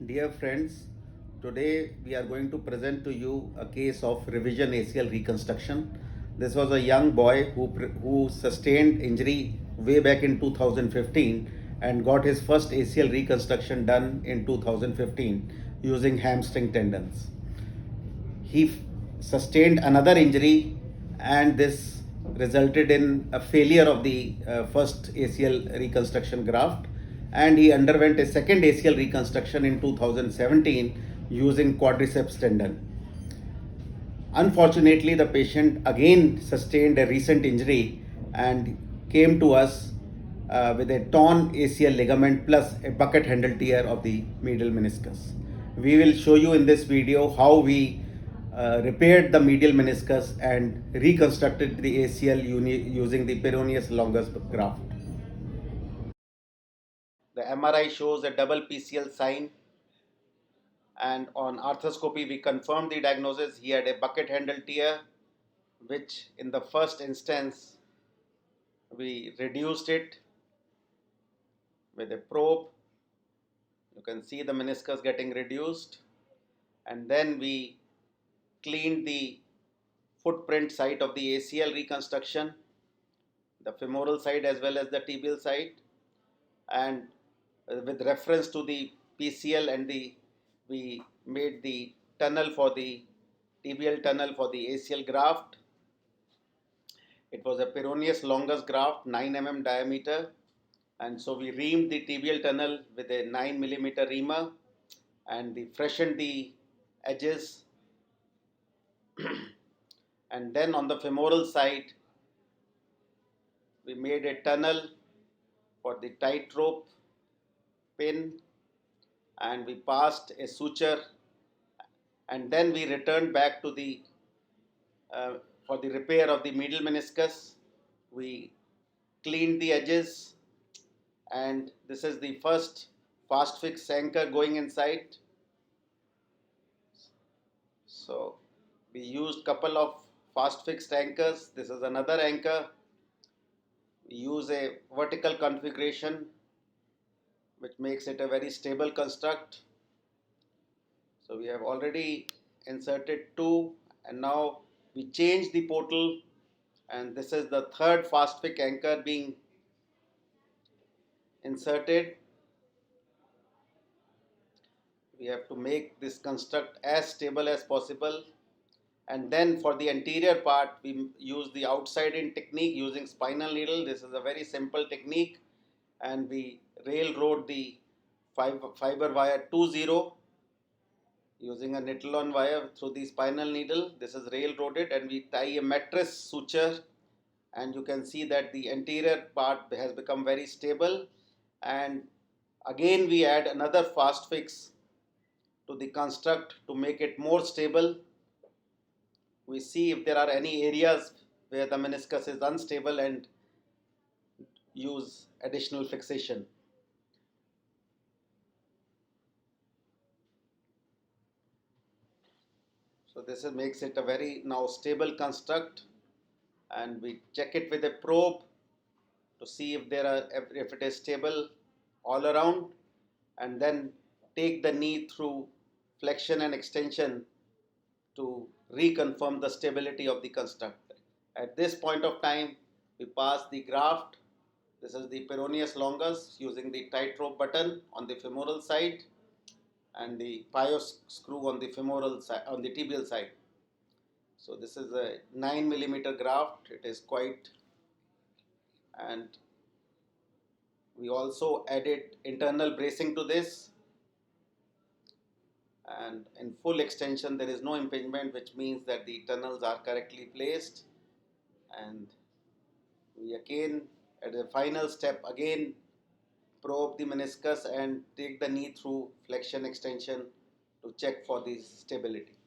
Dear friends, today we are going to present to you a case of revision ACL reconstruction. This was a young boy who sustained injury way back in 2015 and got his first ACL reconstruction done in 2015 using hamstring tendons. He sustained another injury, and this resulted in a failure of the first ACL reconstruction graft, and he underwent a second ACL reconstruction in 2017 using quadriceps tendon. Unfortunately, the patient again sustained a recent injury and came to us with a torn ACL ligament plus a bucket handle tear of the medial meniscus. We will show you in this video how we repaired the medial meniscus and reconstructed the ACL using the peroneus longus graft. The MRI shows a double PCL sign, and on arthroscopy we confirmed the diagnosis. He had a bucket handle tear, which in the first instance we reduced it with a probe. You can see the meniscus getting reduced, and then we cleaned the footprint site of the ACL reconstruction, the femoral side as well as the tibial side, and with reference to the PCL and we made the tunnel for the tibial tunnel for the ACL graft. It was a peroneus longus graft, 9 mm diameter, and so we reamed the tibial tunnel with a 9 mm reamer, and we freshened the edges. And then on the femoral side we made a tunnel for the tightrope pin, and we passed a suture, and then we returned back to the uh, for the repair of the medial meniscus. We cleaned the edges, and this is the first fast fix anchor going inside. So we used couple of fast fixed anchors. This is another anchor. We use a vertical configuration which makes it a very stable construct. So we have already inserted two, and now we change the portal, and this is the third fast fix anchor being inserted. We have to make this construct as stable as possible, and then for the anterior part we use the outside in technique using spinal needle. This is a very simple technique, and we railroad the fiber wire 20 using a Nitilon wire through the spinal needle. This is railroaded, and we tie a mattress suture, and you can see that the anterior part has become very stable. And again we add another fast fix to the construct to make it more stable. We see if there are any areas where the meniscus is unstable and use additional fixation. So this makes it a very now stable construct, and we check it with a probe to see if it is stable all around, and then take the knee through flexion and extension to reconfirm the stability of the construct. At this point of time, we pass the graft. This is the peroneus longus using the tightrope button on the femoral side and the pious screw on the femoral side, on the tibial side. So this is a 9 mm graft. It is quite, and we also added internal bracing to this, and in full extension there is no impingement, which means that the tunnels are correctly placed. And we again at the final step again probe the meniscus and take the knee through flexion extension to check for the stability.